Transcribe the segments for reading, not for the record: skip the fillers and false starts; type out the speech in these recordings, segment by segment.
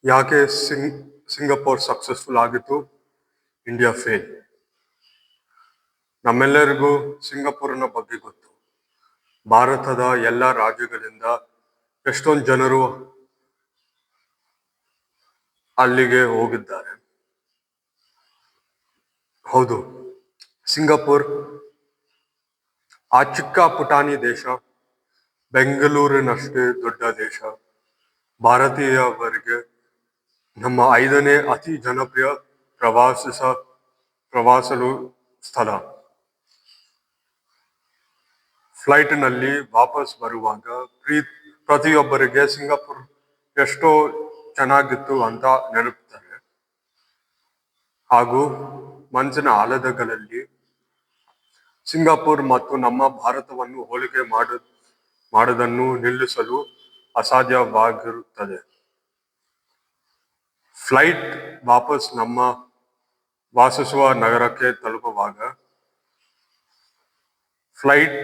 ಯಾಕೆ Singapore successful ಆಗಿತ್ತು, India fail? ನಮ್ಮೆಲ್ಲರಿಗೂ ಸಿಂಗಪುರ್ನ ಬಗ್ಗೆ ಗೊತ್ತು. ಭಾರತದ ಎಲ್ಲ ರಾಜ್ಯಗಳಿಂದ ಎಷ್ಟೊಂದು ಜನರು ಅಲ್ಲಿಗೆ ಹೋಗಿದ್ದಾರೆ. ಹೌದು, ಸಿಂಗಪುರ್ ಆ ಚಿಕ್ಕ ಪುಟಾಣಿ ದೇಶ, ಬೆಂಗಳೂರಿನಷ್ಟೇ ದೊಡ್ಡ ದೇಶ, ಭಾರತೀಯವರಿಗೆ ನಮ್ಮ 5ನೇ ಅತಿ ಜನಪ್ರಿಯ ಪ್ರವಾಸಲು ಸ್ಥಳ. ಫ್ಲೈಟ್ನಲ್ಲಿ ವಾಪಸ್ ಬರುವಾಗ ಪ್ರತಿಯೊಬ್ಬರಿಗೆ ಸಿಂಗಪುರ್ ಎಷ್ಟೋ ಚೆನ್ನಾಗಿತ್ತು ಅಂತ ನೆನಪುತ್ತಾರೆ. ಹಾಗೂ ಮನಸ್ಸಿನ ಆಳಗಳಲ್ಲಿ ಸಿಂಗಪುರ್ ಮತ್ತು ನಮ್ಮ ಭಾರತವನ್ನು ಹೋಲಿಕೆ ಮಾಡೋದನ್ನು ನಿಲ್ಲಿಸಲು ಅಸಾಧ್ಯವಾಗಿರುತ್ತದೆ. ಫ್ಲೈಟ್ ವಾಪಸ್ ನಮ್ಮ ವಾಸಿಸುವ ನಗರಕ್ಕೆ ತಲುಪುವಾಗ, ಫ್ಲೈಟ್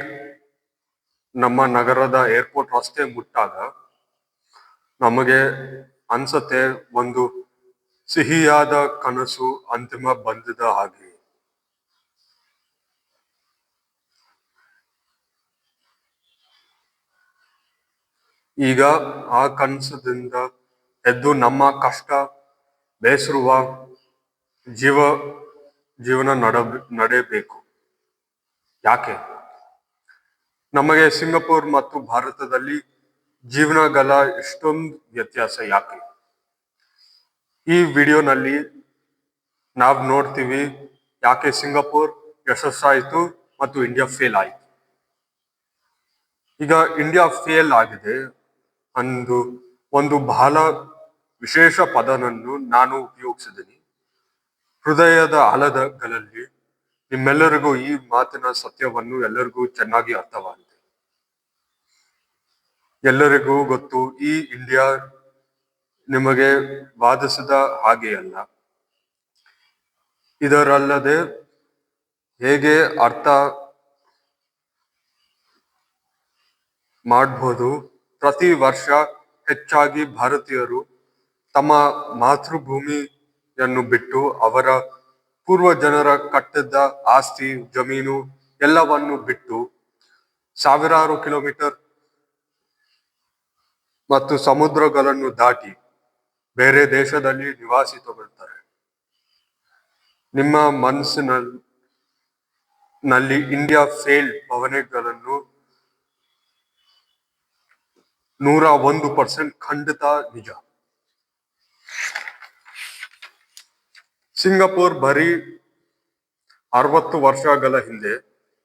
ನಮ್ಮ ನಗರದ ಏರ್ಪೋರ್ಟ್ ರಸ್ತೆ ಮುಟ್ಟಾಗ ನಮಗೆ ಅನ್ಸತ್ತೆ ಒಂದು ಸಿಹಿಯಾದ ಕನಸು ಅಂತಿಮ ಬಂದಿದ ಹಾಗೆ. ಈಗ ಆ ಕನಸದಿಂದ ಎದ್ದು ನಮ್ಮ ಕಷ್ಟ ಬೇಸರುವ ಜೀವನ ನಡೆಯಬೇಕು. ಯಾಕೆ ನಮಗೆ ಸಿಂಗಪುರ್ ಮತ್ತು ಭಾರತದಲ್ಲಿ ಜೀವನಗಳ ಇಷ್ಟೊಂದು ವ್ಯತ್ಯಾಸ ಯಾಕೆ? ಈ ವಿಡಿಯೋನಲ್ಲಿ ನಾವು ನೋಡ್ತೀವಿ ಯಾಕೆ ಸಿಂಗಪುರ್ ಯಶಸ್ಸಾಯಿತು ಮತ್ತು ಇಂಡಿಯಾ ಫೇಲ್ ಆಯಿತು. ಈಗ ಇಂಡಿಯಾ ಫೇಲ್ ಆಗಿದೆ ಅಂದು ಒಂದು ಬಹಳ ವಿಶೇಷ ಪದನನ್ನು ನಾನು ಉಪಯೋಗಿಸಿದ್ದೀನಿ. ಹೃದಯದ ಆಳಗಳಲ್ಲಿ ನಿಮ್ಮೆಲ್ಲರಿಗೂ ಈ ಮಾತಿನ ಸತ್ಯವನ್ನು ಎಲ್ಲರಿಗೂ ಚೆನ್ನಾಗಿ ಅರ್ಥವಾಗಿದೆ. ಎಲ್ಲರಿಗೂ ಗೊತ್ತು, ಈ ಇಂಡಿಯಾ ನಿಮಗೆ ವಾದಿಸಿದ ಹಾಗೆಯಲ್ಲ. ಇದರಲ್ಲದೆ ಹೇಗೆ ಅರ್ಥ ಮಾಡಬಹುದು, ಪ್ರತಿ ವರ್ಷ ಹೆಚ್ಚಾಗಿ ಭಾರತೀಯರು ತಮ್ಮ ಮಾತೃಭೂಮಿಯನ್ನು ಬಿಟ್ಟು ಅವರ ಪೂರ್ವಜನರ ಕಟ್ಟಿದ್ದ ಆಸ್ತಿ, ಜಮೀನು ಎಲ್ಲವನ್ನು ಬಿಟ್ಟು ಸಾವಿರಾರು ಕಿಲೋಮೀಟರ್ ಮತ್ತು ಸಮುದ್ರಗಳನ್ನು ದಾಟಿ ಬೇರೆ ದೇಶದಲ್ಲಿ ನಿವಾಸಿ ತಗೊಳ್ತಾರೆ. ನಿಮ್ಮ ಮನಸ್ಸಿನಲ್ಲಿ ಇಂಡಿಯಾ ಫೇಲ್ ಭಾವನೆಗಳನ್ನು 101% ಖಂಡಿತ ನಿಜ. ಸಿಂಗಪುರ್ ಬರೀ 60 ವರ್ಷಗಳ ಹಿಂದೆ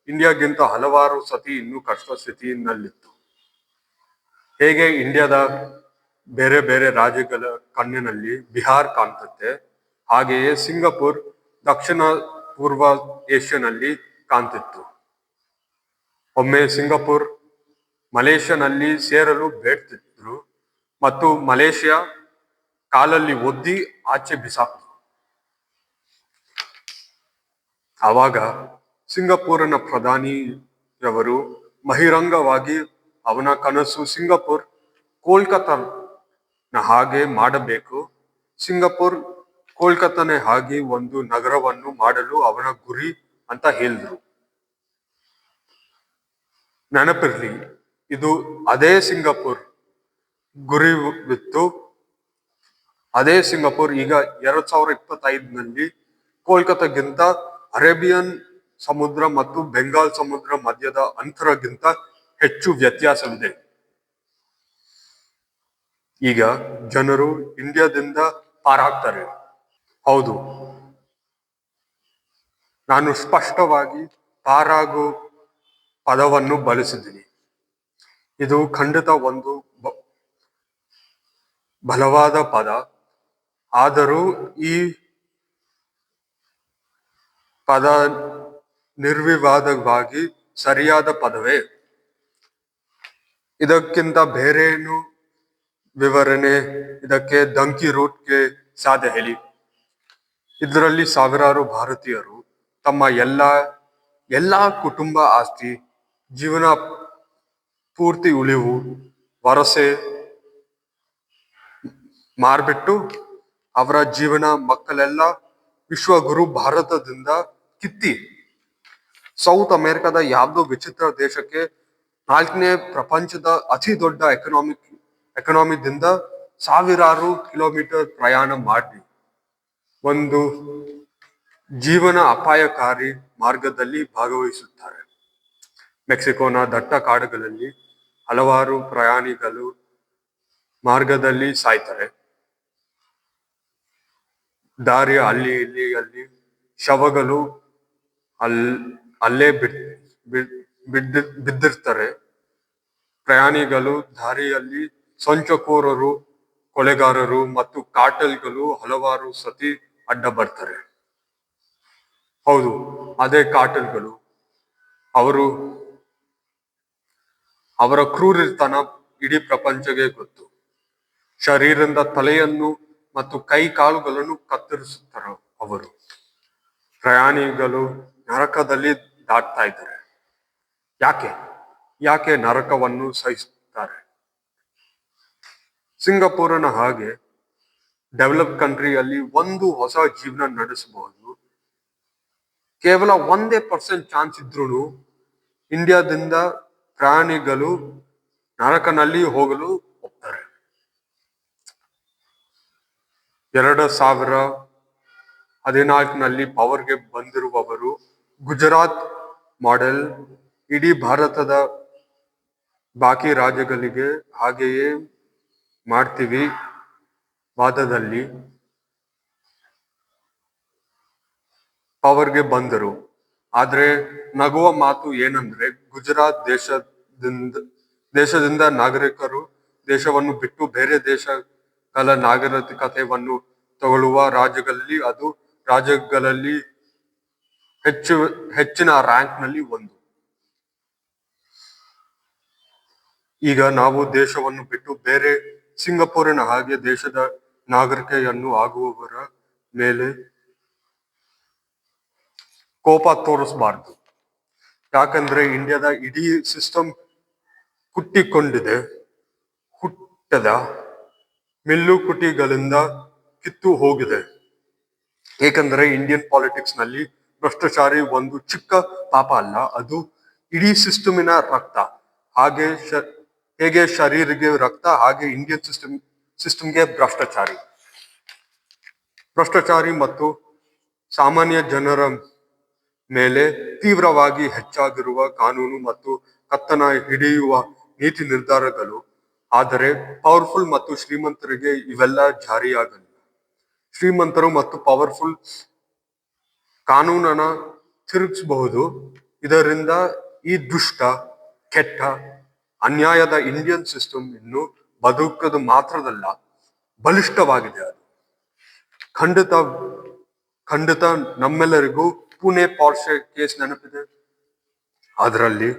ಇಂಡಿಯಾಗಿಂತ ಹಲವಾರು ಸತಿ ಇನ್ನೂ ಕಷ್ಟ ಸ್ಥಿತಿಯಲ್ಲಿತ್ತು. ಹೇಗೆ ಇಂಡಿಯಾದ ಬೇರೆ ಬೇರೆ ರಾಜ್ಯಗಳ ಕಣ್ಣಿನಲ್ಲಿ ಬಿಹಾರ್ ಕಾಣ್ತತೆ, ಹಾಗೆಯೇ ಸಿಂಗಪುರ್ ದಕ್ಷಿಣ ಪೂರ್ವ ಏಷ್ಯಾನಲ್ಲಿ ಕಾಣ್ತಿತ್ತು. ಒಮ್ಮೆ ಸಿಂಗಪುರ್ ಮಲೇಷ್ಯಾನಲ್ಲಿ ಸೇರಲು ಬೇಡ್ತಿದ್ರು ಮತ್ತು ಮಲೇಷ್ಯಾ ಕಾಲಲ್ಲಿ ಒದ್ದಿ ಆಚೆ ಬಿಸಾಕ್ತು. ಆವಾಗ ಸಿಂಗಪೂರಿನ ಪ್ರಧಾನಿಯವರು ಬಹಿರಂಗವಾಗಿ ಅವನ ಕನಸು ಸಿಂಗಪುರ್ ಕೋಲ್ಕತ್ತಾನ ಹಾಗೆ ಮಾಡಬೇಕು, ಸಿಂಗಪುರ್ ಕೋಲ್ಕತ್ತಾನೆ ಹಾಗೆ ಒಂದು ನಗರವನ್ನು ಮಾಡಲು ಅವನ ಗುರಿ ಅಂತ ಹೇಳಿದ್ರು. ನೆನಪಿರ್ಲಿ, ಇದು ಅದೇ ಸಿಂಗಪುರ್ ಗುರಿವಿತ್ತು. ಅದೇ ಸಿಂಗಪುರ್ ಈಗ 2025ನಲ್ಲಿ ಕೋಲ್ಕತ್ತಾಗಿಂತ ಅರೇಬಿಯನ್ ಸಮುದ್ರ ಮತ್ತು ಬೆಂಗಾಲ್ ಸಮುದ್ರ ಮಧ್ಯದ ಅಂತರಗಿಂತ ಹೆಚ್ಚು ವ್ಯತ್ಯಾಸವಿದೆ. ಈಗ ಜನರು ಇಂಡಿಯಾದಿಂದ ಪಾರಾಗ್ತಾರೆ. ಹೌದು, ನಾನು ಸ್ಪಷ್ಟವಾಗಿ ಪಾರಾಗು ಪದವನ್ನು ಬಳಸಿದ್ದೀನಿ. ಇದು ಖಂಡಿತ ಒಂದು ಬಲವಾದ ಪದ, ಆದರೂ ಈ ಪದ ನಿರ್ವಿವಾದವಾಗಿ ಸರಿಯಾದ ಪದವೇ? ಇದಕ್ಕಿಂತ ಬೇರೇನು ವಿವರಣೆ ಇದಕ್ಕೆ ಡಂಕಿ ರೂಟ್ಗೆ ಸಾಧ್ಯ ಹೇಳಿ? ಇದರಲ್ಲಿ ಸಾವಿರಾರು ಭಾರತೀಯರು ತಮ್ಮ ಎಲ್ಲಾ ಕುಟುಂಬ ಆಸ್ತಿ, ಜೀವನ ಪೂರ್ತಿ ಉಳಿವು, ವರಸೆ ಮಾರ್ಬಿಟ್ಟು ಅವರ ಜೀವನ ಮಕ್ಕಳೆಲ್ಲ ವಿಶ್ವಗುರು ಭಾರತದಿಂದ ಕಿತ್ತಿ ಸೌತ್ ಅಮೆರಿಕದ ಯಾವ್ದೋ ವಿಚಿತ್ರ ದೇಶಕ್ಕೆ 4ನೇ ಪ್ರಪಂಚದ ಅತಿ ದೊಡ್ಡ ಎಕನಾಮಿದಿಂದ ಸಾವಿರಾರು ಕಿಲೋಮೀಟರ್ ಪ್ರಯಾಣ ಮಾಡಿ ಒಂದು ಜೀವನ ಅಪಾಯಕಾರಿ ಮಾರ್ಗದಲ್ಲಿ ಭಾಗವಹಿಸುತ್ತಾರೆ. ಮೆಕ್ಸಿಕೋನ ದಟ್ಟ ಕಾಡುಗಳಲ್ಲಿ ಹಲವಾರು ಪ್ರಯಾಣಿಗಳು ಮಾರ್ಗದಲ್ಲಿ ಸಾಯ್ತಾರೆ. ದಾರಿಯ ಅಲ್ಲಿ ಶವಗಳು ಅಲ್ಲೇ ಬಿದ್ದಿರ್ತಾರೆ. ಪ್ರಯಾಣಿಗಳು ದಾರಿಯಲ್ಲಿ ಸಂಚಕೋರರು, ಕೊಲೆಗಾರರು ಮತ್ತು ಕಾರ್ಟೆಲ್ಗಳು ಹಲವಾರು ಸತಿ ಅಡ್ಡ ಬರ್ತಾರೆ. ಹೌದು, ಅದೇ ಕಾರ್ಟೆಲ್ಗಳು. ಅವರ ಕ್ರೂರಿತನ ಇಡೀ ಪ್ರಪಂಚಕ್ಕೆ ಗೊತ್ತು. ಶರೀರದ ತಲೆಯನ್ನು ಮತ್ತು ಕೈ ಕಾಲುಗಳನ್ನು ಕತ್ತರಿಸುತ್ತಾರೆ ಅವರು. ಪ್ರಯಾಣಿಗಳು ನರಕದಲ್ಲಿ ದಾಟ್ತಾ ಇದ್ದಾರೆ. ಯಾಕೆ ನರಕವನ್ನು ಸಹಿಸುತ್ತಾರೆ? ಸಿಂಗಾಪುರನ ಹಾಗೆ ಡೆವಲಪ್ ಕಂಟ್ರಿಯಲ್ಲಿ ಒಂದು ಹೊಸ ಜೀವನ ನಡೆಸಬಹುದು. ಕೇವಲ 1% ಚಾನ್ಸ್ ಇದ್ರೂ ಇಂಡಿಯಾದಿಂದ ಪ್ರಾಣಿಗಳು ನರಕನಲ್ಲಿ ಹೋಗಲು ಹೋಗ್ತಾರೆ. 2014ನಲ್ಲಿ ಪವರ್ಗೆ ಬಂದಿರುವವರು ಗುಜರಾತ್ ಮಾಡೆಲ್ ಇಡೀ ಭಾರತದ ಬಾಕಿ ರಾಜ್ಯಗಳಿಗೆ ಹಾಗೆಯೇ ಮಾಡ್ತೀವಿ ವಾದದಲ್ಲಿ ಪವರ್ಗೆ ಬಂದರು. ಆದ್ರೆ ನಗುವ ಮಾತು ಏನಂದ್ರೆ ಗುಜರಾತ್ ದೇಶದಿಂದ ನಾಗರಿಕರು ದೇಶವನ್ನು ಬಿಟ್ಟು ಬೇರೆ ದೇಶಗಳ ನಾಗರಿಕತೆಯನ್ನು ತಗೊಳ್ಳುವ ರಾಜ್ಯಗಳಲ್ಲಿ ಹೆಚ್ಚಿನ ರ್ಯಾಂಕ್ ನಲ್ಲಿ ಒಂದು. ಈಗ ನಾವು ದೇಶವನ್ನು ಬಿಟ್ಟು ಬೇರೆ ಸಿಂಗಾಪುರಿನ ಹಾಗೆ ದೇಶದ ನಾಗರಿಕೆಯನ್ನು ಆಗುವವರ ಮೇಲೆ ಕೋಪ ತೋರಿಸಬಾರ್ದು. ಯಾಕಂದ್ರೆ ಇಂಡಿಯಾದ ಇಡೀ ಸಿಸ್ಟಮ್ ಹುಟ್ಟದ ಮಿಲ್ಲುಕುಟಿಗಳಿಂದ ಕಿತ್ತು ಹೋಗಿದೆ. ಏಕೆಂದ್ರೆ ಇಂಡಿಯನ್ ಪಾಲಿಟಿಕ್ಸ್ ನಲ್ಲಿ ಭ್ರಷ್ಟಾಚಾರಿ ಒಂದು ಚಿಕ್ಕ ಪಾಪ ಅಲ್ಲ, ಅದು ಇಡೀ ಸಿಸ್ಟಮಿನ ರಕ್ತ. ಹೇಗೆ ಶರೀರಿಗೆ ರಕ್ತ, ಹಾಗೆ ಇಂಡಿಯನ್ ಸಿಸ್ಟಮ್ಗೆ ಭ್ರಷ್ಟಾಚಾರಿ ಮತ್ತು ಸಾಮಾನ್ಯ ಜನರ ಮೇಲೆ ತೀವ್ರವಾಗಿ ಹೆಚ್ಚಾಗಿರುವ ಕಾನೂನು ಮತ್ತು ಕತ್ತನ ಹಿಡಿಯುವ ನೀತಿ ನಿರ್ಧಾರಗಳು. ಆದರೆ ಪವರ್ಫುಲ್ ಮತ್ತು ಶ್ರೀಮಂತರಿಗೆ ಇವೆಲ್ಲ ಜಾರಿಯಾಗಲಿಲ್ಲ. ಶ್ರೀಮಂತರು ಮತ್ತು ಪವರ್ಫುಲ್ ಕಾನೂನನ್ನ ತಿರುಗಿಸಬಹುದು. ಇದರಿಂದ ಈ ದುಷ್ಟ, ಕೆಟ್ಟ, ಅನ್ಯಾಯದ ಇಂಡಿಯನ್ ಸಿಸ್ಟಮ್ ಇನ್ನು ಬದುಕದು ಮಾತ್ರದಲ್ಲ, ಬಲಿಷ್ಠವಾಗಿದೆ. ಅದು ಖಂಡಿತ ನಮ್ಮೆಲ್ಲರಿಗೂ ಪುಣೆ ಪಾರ್ಶೆ ಕೇಸ್ ನೆನಪಿದೆ. ಅದರಲ್ಲಿ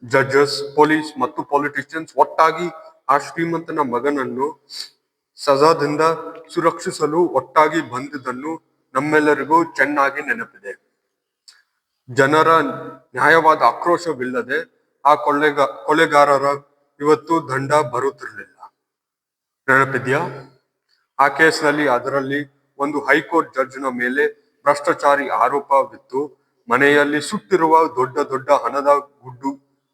ಜಡ್ಜಸ್, ಪೊಲೀಸ್ ಮತ್ತು ಪೊಲಿಟಿಷಿಯನ್ಸ್ ಒಟ್ಟಾಗಿ ಆ ಶ್ರೀಮಂತನ ಮಗನನ್ನು ಸಜಾದಿಂದ ಸುರಕ್ಷಿಸಲು ಒಟ್ಟಾಗಿ ಬಂದಿದ್ದನ್ನು ನಮ್ಮೆಲ್ಲರಿಗೂ ಚೆನ್ನಾಗಿ ನೆನಪಿದೆ. ಜನರ ನ್ಯಾಯವಾದ ಆಕ್ರೋಶವಿಲ್ಲದೆ ಆ ಕೊಲೆಗಾರರ ಇವತ್ತು ದಂಡ ಬರುತ್ತಿರಲಿಲ್ಲ. ನೆನಪಿದ್ಯಾ? ಆ ಕೇಸ್ನಲ್ಲಿ ಅದರಲ್ಲಿ ಒಂದು ಹೈಕೋರ್ಟ್ ಜಡ್ಜ್ನ ಮೇಲೆ ಭ್ರಷ್ಟಾಚಾರಿ ಆರೋಪವಿತ್ತು. ಮನೆಯಲ್ಲಿ ಸುಟ್ಟಿರುವ ದೊಡ್ಡ ಹಣದ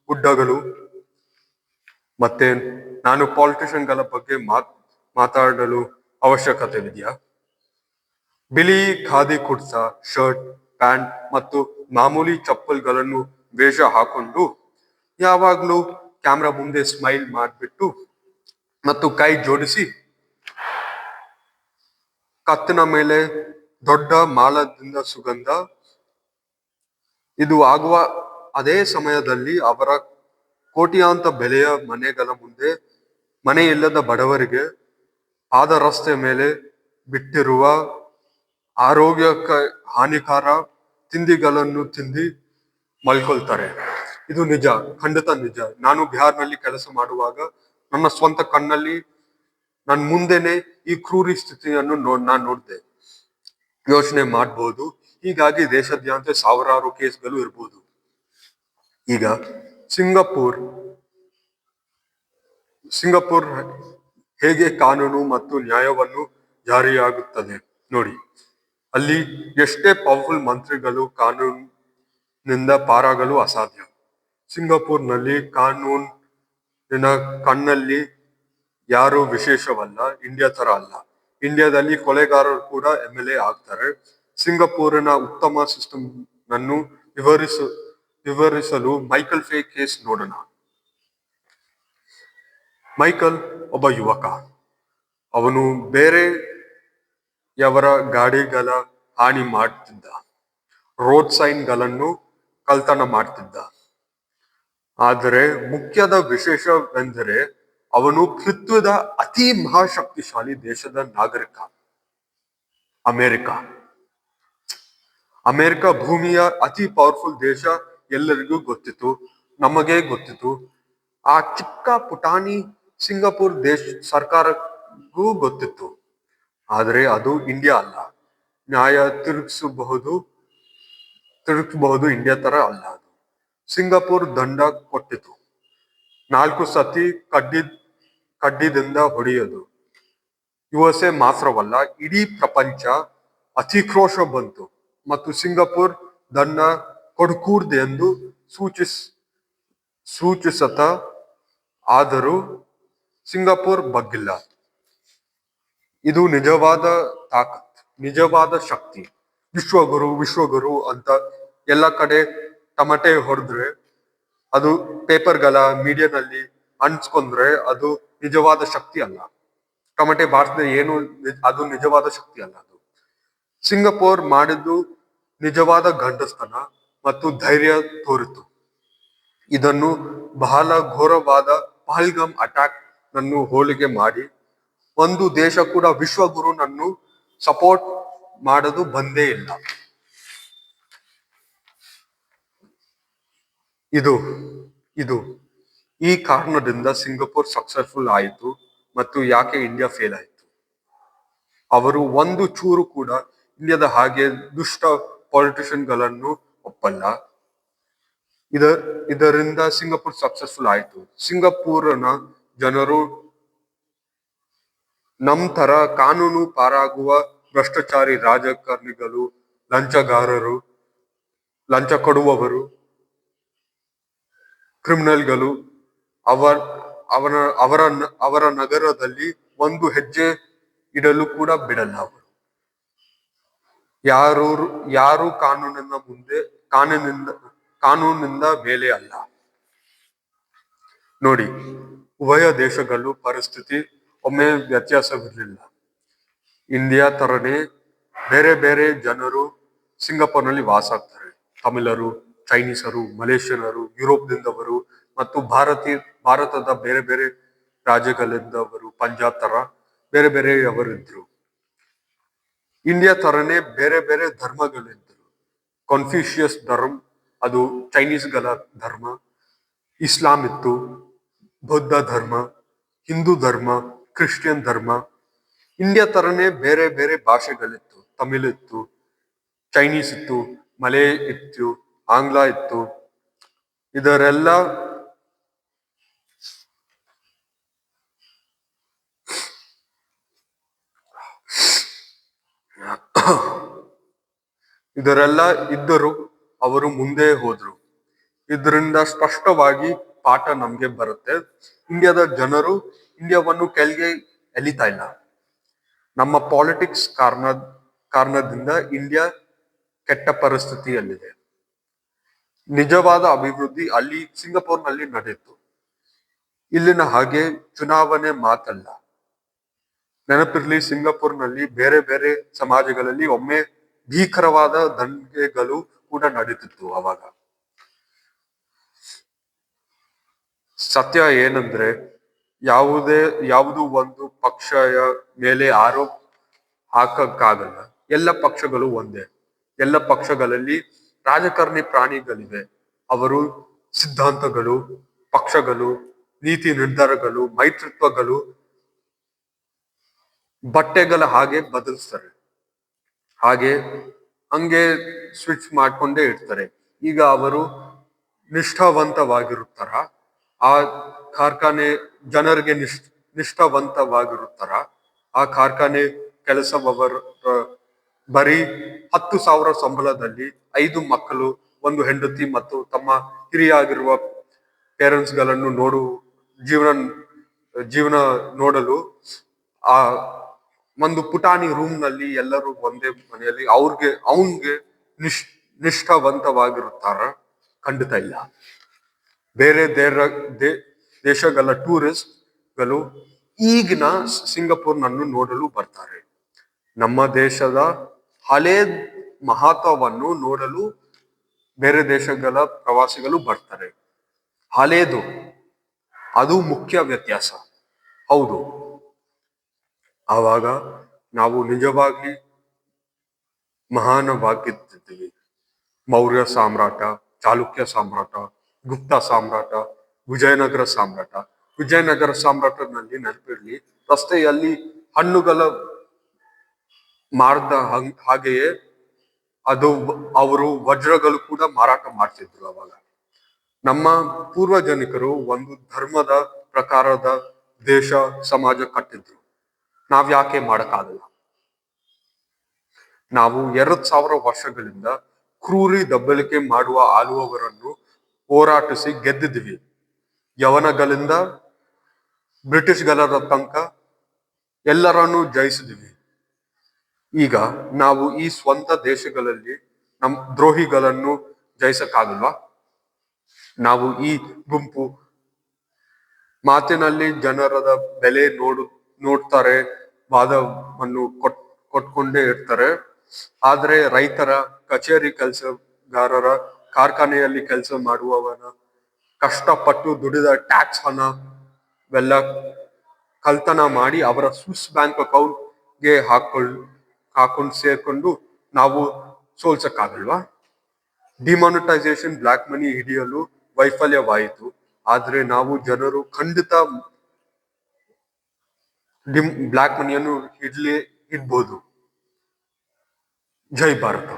ಗುಡ್ಡಗಳು. ಮತ್ತೆ ನಾನು ಪಾಲಿಟಿಷಿಯನ್ಗಳ ಬಗ್ಗೆ ಮಾತಾಡಲು ಅವಶ್ಯಕತೆವಿದೆಯಾ? ಬಿಳಿ ಖಾದಿ ಕುರ್ತಾ, ಶರ್ಟ್, ಪ್ಯಾಂಟ್ ಮತ್ತು ಮಾಮೂಲಿ ಚಪ್ಪಲ್ಗಳನ್ನು ವೇಷ ಹಾಕೊಂಡು ಯಾವಾಗ್ಲೂ ಕ್ಯಾಮ್ರಾ ಮುಂದೆ ಸ್ಮೈಲ್ ಮಾಡ್ಬಿಟ್ಟು ಮತ್ತು ಕೈ ಜೋಡಿಸಿ ಕತ್ತಿನ ಮೇಲೆ ದೊಡ್ಡ ಮಾಲದಿಂದ ಸುಗಂಧ. ಇದು ಆಗುವ ಅದೇ ಸಮಯದಲ್ಲಿ ಅವರ ಕೋಟ್ಯಾಂತರ ಬೆಲೆಯ ಮನೆಗಳ ಮುಂದೆ ಮನೆ ಇಲ್ಲದ ಬಡವರಿಗೆ ಪಾದ ರಸ್ತೆ ಮೇಲೆ ಬಿಟ್ಟಿರುವ ಆರೋಗ್ಯಕ್ಕೆ ಹಾನಿಕಾರ ತಿಂಡಿಗಳನ್ನು ತಿಂದು ಮಲ್ಕೊಳ್ತಾರೆ. ಇದು ನಿಜ, ಖಂಡಿತ ನಿಜ. ನಾನು ಬಿಹಾರ್ನಲ್ಲಿ ಕೆಲಸ ಮಾಡುವಾಗ ನನ್ನ ಸ್ವಂತ ಕಣ್ಣಲ್ಲಿ ನನ್ನ ಮುಂದೆನೆ ಈ ಕ್ರೂರಿ ಸ್ಥಿತಿಯನ್ನು ನಾನು ನೋಡಿದೆ. ಯೋಚನೆ ಮಾಡಬಹುದು. ಹೀಗಾಗಿ ದೇಶಾದ್ಯಂತ ಸಾವಿರಾರು ಕೇಸ್ಗಳು ಇರ್ಬೋದು. ಈಗ ಸಿಂಗಾಪುರ್ ಹೇಗೆ ಕಾನೂನು ಮತ್ತು ನ್ಯಾಯವನ್ನು ಜಾರಿಯಾಗುತ್ತದೆ ನೋಡಿ. ಅಲ್ಲಿ ಎಷ್ಟೇ ಪವರ್ಫುಲ್ ಮಂತ್ರಿಗಳು ಕಾನೂನಿನಿಂದ ಪಾರಾಗಲು ಅಸಾಧ್ಯ. ಸಿಂಗಾಪುರ್ನಲ್ಲಿ ಕಾನೂನಿನ ಕಣ್ಣಲ್ಲಿ ಯಾರು ವಿಶೇಷವಲ್ಲ, ಇಂಡಿಯಾ ತರ ಅಲ್ಲ. ಇಂಡಿಯಾದಲ್ಲಿ ಕೊಲೆಗಾರರು ಕೂಡ MLA ಆಗ್ತಾರೆ. ಸಿಂಗಾಪುರಿನ ಉತ್ತಮ ಸಿಸ್ಟಮ್ ನನ್ನು ವಿವರಿಸಲು ಮೈಕಲ್ ಫೇ ಕೇಸ್ ನೋಡೋಣ. ಮೈಕಲ್ ಒಬ್ಬ ಯುವಕ. ಅವನು ಬೇರೆಯವರ ಗಾಡಿಗಳ ಹಾನಿ ಮಾಡ್ತಿದ್ದ, ರೋಡ್ ಸೈನ್ಗಳನ್ನು ಕಳ್ತನ ಮಾಡ್ತಿದ್ದ. ಆದರೆ ಮುಖ್ಯದ ವಿಶೇಷವೆಂದರೆ ಅವನು ಕೃತ್ಯದ ಅತಿ ಮಹಾಶಕ್ತಿಶಾಲಿ ದೇಶದ ನಾಗರಿಕ. ಅಮೆರಿಕ ಭೂಮಿಯ ಅತಿ ಪವರ್ಫುಲ್ ದೇಶ ಎಲ್ಲರಿಗೂ ಗೊತ್ತಿತ್ತು, ನಮಗೆ ಗೊತ್ತಿತ್ತು. ಆ ಚಿಕ್ಕ ಪುಟಾಣಿ ಸಿಂಗಾಪುರ್ ಸರ್ಕಾರಕ್ಕೂ ಗೊತ್ತಿತ್ತು. ಆದರೆ ಅದು ಇಂಡಿಯಾ ಅಲ್ಲ. ನ್ಯಾಯ ತಿರುಗಿಸಬಹುದು, ಇಂಡಿಯಾ ತರ ಅಲ್ಲ ಅದು. ಸಿಂಗಾಪುರ್ ದಂಡ ಕೊಟ್ಟಿತು. 4 ಸತಿ ಕಡ್ಡಿದಿಂದ ಹೊಡೆಯೋದು. USA ಮಾತ್ರವಲ್ಲ, ಇಡೀ ಪ್ರಪಂಚ ಅತಿಕ್ರೋಶ ಬಂತು ಮತ್ತು ಸಿಂಗಾಪುರ್ ದಂಡ ಕೊಡಕೂಡ್ದು ಎಂದು ಸೂಚಿಸತ. ಆದರೂ ಸಿಂಗಾಪುರ್ ಬಗ್ಗಿಲ್ಲ. ಇದು ನಿಜವಾದ ತಾಕತ್, ನಿಜವಾದ ಶಕ್ತಿ. ವಿಶ್ವಗುರು ಅಂತ ಎಲ್ಲ ಕಡೆ ಟಮಟೆ ಹೊಡೆದ್ರೆ, ಅದು ಪೇಪರ್ಗಳ ಮೀಡಿಯಾನಲ್ಲಿ ಅನ್ಸ್ಕೊಂಡ್ರೆ ಅದು ನಿಜವಾದ ಶಕ್ತಿ ಅಲ್ಲ. ಟಮಟೆ ಬಾರಿಸಿದ್ರೆ ಏನು ಅದು ನಿಜವಾದ ಶಕ್ತಿ ಅಲ್ಲ. ಅದು ಸಿಂಗಾಪುರ್ ಮಾಡಿದ್ದು ನಿಜವಾದ ಗಂಡಸ್ತನ ಮತ್ತು ಧೈರ್ಯ ತೋರಿತು. ಇದನ್ನು ಬಹಳ ಘೋರವಾದ ಪಹಲ್ಗಾಮ್ ಅಟ್ಯಾಕ್ ನನ್ನು ಹೋಲಿಕೆ ಮಾಡಿ, ಒಂದು ದೇಶ ಕೂಡ ವಿಶ್ವಗುರು ನನ್ನು ಸಪೋರ್ಟ್ ಮಾಡೋದು ಬಂದೇ ಇಲ್ಲ. ಇದು ಈ ಕಾರಣದಿಂದ ಸಿಂಗಾಪುರ್ ಸಕ್ಸಸ್ಫುಲ್ ಆಯಿತು ಮತ್ತು ಯಾಕೆ ಇಂಡಿಯಾ ಫೇಲ್ ಆಯಿತು. ಅವರು ಒಂದು ಚೂರು ಕೂಡ ಇಂಡಿಯಾದ ಹಾಗೆ ದುಷ್ಟ ಪಾಲಿಟಿಷಿಯನ್ ಗಳನ್ನು ಒಪ್ಪಲ್ಲ. ಇದರಿಂದ ಸಿಂಗಾಪುರ್ ಸಕ್ಸಸ್ಫುಲ್ ಆಯಿತು. ಸಿಂಗಾಪುರ್ನ ಜನರು ನಮ್ ತರ ಕಾನೂನು ಪಾರಾಗುವ ಭ್ರಷ್ಟಾಚಾರಿ ರಾಜಕಾರಣಿಗಳು, ಲಂಚಗಾರರು, ಲಂಚ ಕೊಡುವವರು, ಕ್ರಿಮಿನಲ್ಗಳು ಅವರ ನಗರದಲ್ಲಿ ಒಂದು ಹೆಜ್ಜೆ ಇಡಲು ಕೂಡ ಬಿಡಲ್ಲ. ಅವರು ಯಾರು ಕಾನೂನಿನ ಮುಂದೆ ಕಾನೂನಿಂದ ಮೇಲೆ ಅಲ್ಲ. ನೋಡಿ, ಉಭಯ ದೇಶಗಳು ಪರಿಸ್ಥಿತಿ ಒಮ್ಮೆ ವ್ಯತ್ಯಾಸವಿರಲಿಲ್ಲ. ಇಂಡಿಯಾ ತರನೇ ಬೇರೆ ಬೇರೆ ಜನರು ಸಿಂಗಾಪುರ್ನಲ್ಲಿ ವಾಸ ಆಗ್ತಾರೆ. ತಮಿಳರು, ಚೈನೀಸರು, ಮಲೇಷಿಯನರು, ಯುರೋಪ್ದಿಂದವರು ಮತ್ತು ಭಾರತದ ಬೇರೆ ಬೇರೆ ರಾಜ್ಯಗಳಿಂದವರು, ಪಂಜಾಬ್ ತರ ಬೇರೆ ಬೇರೆಯವರಿದ್ರು. ಇಂಡಿಯಾ ತರನೇ ಬೇರೆ ಬೇರೆ ಧರ್ಮಗಳಿದ್ರು. ಕಾನ್ಫ್ಯೂಷಿಯಸ್ ಧರ್ಮ, ಅದು ಚೈನೀಸ್ಗಳ ಧರ್ಮ. ಇಸ್ಲಾಂ ಇತ್ತು, ಬೌದ್ಧ ಧರ್ಮ, ಹಿಂದೂ ಧರ್ಮ, ಕ್ರಿಶ್ಚಿಯನ್ ಧರ್ಮ. ಇಂಡಿಯಾ ತರನೇ ಬೇರೆ ಬೇರೆ ಭಾಷೆಗಳಿತ್ತು. ತಮಿಳ್ ಇತ್ತು, ಚೈನೀಸ್ ಇತ್ತು, ಮಲೇ ಇತ್ತು, ಆಂಗ್ಲ ಇತ್ತು. ಇದರೆಲ್ಲ ಇದ್ದರೂ ಅವರು ಮುಂದೆ ಹೋದ್ರು. ಇದರಿಂದ ಸ್ಪಷ್ಟವಾಗಿ ಪಾಠ ನಮ್ಗೆ ಬರುತ್ತೆ. ಇಂಡಿಯಾದ ಜನರು ಇಂಡಿಯಾವನ್ನು ಕೆಳಗೆ ಎಳಿತಾ ಇಲ್ಲ. ನಮ್ಮ ಪಾಲಿಟಿಕ್ಸ್ ಕಾರಣದಿಂದ ಇಂಡಿಯಾ ಕೆಟ್ಟ ಪರಿಸ್ಥಿತಿಯಲ್ಲಿದೆ. ನಿಜವಾದ ಅಭಿವೃದ್ಧಿ ಅಲ್ಲಿ ಸಿಂಗಾಪುರ್ನಲ್ಲಿ ನಡೆಯಿತು. ಇಲ್ಲಿನ ಹಾಗೆ ಚುನಾವಣೆ ಮಾತಲ್ಲ. ನೆನಪಿರ್ಲಿ, ಸಿಂಗಾಪುರ್ನಲ್ಲಿ ಬೇರೆ ಬೇರೆ ಸಮಾಜಗಳಲ್ಲಿ ಒಮ್ಮೆ ಭೀಕರವಾದ ದಂಗೆಗಳು ಕೂಡ ನಡೀತಿತ್ತು. ಅವಾಗ ಸತ್ಯ ಏನಂದ್ರೆ, ಯಾವುದು ಒಂದು ಪಕ್ಷದ ಮೇಲೆ ಆರೋಪ ಹಾಕಕ್ಕಾಗಲ್ಲ. ಎಲ್ಲ ಪಕ್ಷಗಳು ಒಂದೇ. ಎಲ್ಲ ಪಕ್ಷಗಳಲ್ಲಿ ರಾಜಕಾರಣಿ ಪ್ರಾಣಿಗಳಿವೆ. ಅವರು ಸಿದ್ಧಾಂತಗಳು, ಪಕ್ಷಗಳು, ನೀತಿ ನಿರ್ಧಾರಗಳು, ಮೈತ್ರಿತ್ವಗಳು ಬಟ್ಟೆಗಳ ಹಾಗೆ ಬದಲಿಸ್ತಾರೆ. ಹಂಗೆ ಸ್ವಿಚ್ ಮಾಡ್ಕೊಂಡೇ ಇರ್ತಾರೆ. ಈಗ ಅವರು ನಿಷ್ಠಾವಂತವಾಗಿರುತ್ತಾರ, ಆ ಕಾರ್ಖಾನೆ ಜನರಿಗೆ ನಿಷ್ಠಾವಂತವಾಗಿರುತ್ತಾರ ಆ ಕಾರ್ಖಾನೆ ಕೆಲಸವರ ಬರೀ 10,000 ಸಂಬಳದಲ್ಲಿ 5 ಮಕ್ಕಳು, 1 ಹೆಂಡತಿ ಮತ್ತು ತಮ್ಮ ಹಿರಿಯಾಗಿರುವ ಪೇರೆಂಟ್ಸ್ ಗಳನ್ನು ಜೀವನ ಜೀವನ ನೋಡಲು ಆ ಒಂದು ಪುಟಾಣಿ ರೂಮ್ ನಲ್ಲಿ ಎಲ್ಲರೂ ಒಂದೇ ಮನೆಯಲ್ಲಿ ಅವನ್ಗೆ ನಿಷ್ಠಾವಂತವಾಗಿರುತ್ತಾರ? ಖಂಡಿತ ಇಲ್ಲ. ಬೇರೆ ದೇಶಗಳ ಟೂರಿಸ್ಟ್ ಗಳು ಈಗಿನ ಸಿಂಗಪುರ್ನನ್ನು ನೋಡಲು ಬರ್ತಾರೆ. ನಮ್ಮ ದೇಶದ ಹಳೇ ಮಹತ್ವವನ್ನು ನೋಡಲು ಬೇರೆ ದೇಶಗಳ ಪ್ರವಾಸಿಗಳು ಬರ್ತಾರೆ. ಹಳೇದು ಅದು ಮುಖ್ಯ ವ್ಯತ್ಯಾಸ. ಹೌದು, ಆವಾಗ ನಾವು ನಿಜವಾಗಿ ಮಹಾನವಾಗಿರ್ತಿದ್ವಿ. ಮೌರ್ಯ ಸಾಮ್ರಾಟ, ಚಾಲುಕ್ಯ ಸಾಮ್ರಾಟ, ಗುಪ್ತ ಸಾಮ್ರಾಟ, ವಿಜಯನಗರ ಸಾಮ್ರಾಟನಲ್ಲಿ ನೆನಪಿರ್ಲಿ, ರಸ್ತೆಯಲ್ಲಿ ಹಣ್ಣುಗಳ ಮಾರ್ದ ಹಾಗೆಯೇ ಅವರು ವಜ್ರಗಳು ಕೂಡ ಮಾರಾಟ ಮಾಡ್ತಿದ್ರು ಅವಾಗ. ನಮ್ಮ ಪೂರ್ವಜನಿಕರು ಒಂದು ಧರ್ಮದ ಪ್ರಕಾರದ ದೇಶ ಸಮಾಜ ಕಟ್ಟಿದ್ರು. ನಾವ್ ಯಾಕೆ ಮಾಡಕ್ಕಾಗಲ್ಲ? ನಾವು 2,000 ವರ್ಷಗಳಿಂದ ಕ್ರೂರಿ ದಬ್ಬಳಿಕೆ ಮಾಡುವ ಆಳುವವರನ್ನು ಹೋರಾಟಿಸಿ ಗೆದ್ದಿದ್ವಿ. ಯವನಗಳಿಂದ ಬ್ರಿಟಿಷ್ಗಳ ತನಕ ಎಲ್ಲರನ್ನೂ ಜಯಿಸಿದ್ವಿ. ಈಗ ನಾವು ಈ ಸ್ವಂತ ದೇಶಗಳಲ್ಲಿ ನಮ್ ದ್ರೋಹಿಗಳನ್ನು ಜಯಿಸಕ್ಕಾಗಲ್ವಾ? ನಾವು ಈ ಗುಂಪು ಮಾತಿನಲ್ಲಿ ಜನರದ ಬೆಲೆ ನೋಡ್ತಾರೆ, ವಾದವನ್ನು ಕೊಟ್ಕೊಂಡೇ ಇರ್ತಾರೆ. ಆದ್ರೆ ರೈತರ, ಕಚೇರಿ ಕೆಲಸಗಾರರ, ಕಾರ್ಖಾನೆಯಲ್ಲಿ ಕೆಲಸ ಮಾಡುವವನ ಕಷ್ಟಪಟ್ಟು ದುಡಿದ ಟ್ಯಾಕ್ಸ್ ಹಣವೆಲ್ಲ ಕಳ್ತನ ಮಾಡಿ ಅವರ ಸ್ವಿಸ್ ಬ್ಯಾಂಕ್ ಅಕೌಂಟ್ಗೆ ಹಾಕೊಂಡು ಸೇರ್ಕೊಂಡು ನಾವು ಸೋಲ್ಸಕ್ಕಾಗಲ್ವಾ? ಡಿಮಾನಿಟೈಸೇಷನ್ ಬ್ಲಾಕ್ ಮನಿ ಹಿಡಿಯಲು ವೈಫಲ್ಯವಾಯಿತು. ಆದ್ರೆ ನಾವು ಜನರು ಖಂಡಿತ ಬ್ಲಾಕ್ ಮನಿಯನ್ನು ಹಿಡ್ಬೋದು. ಜೈ ಭಾರತ.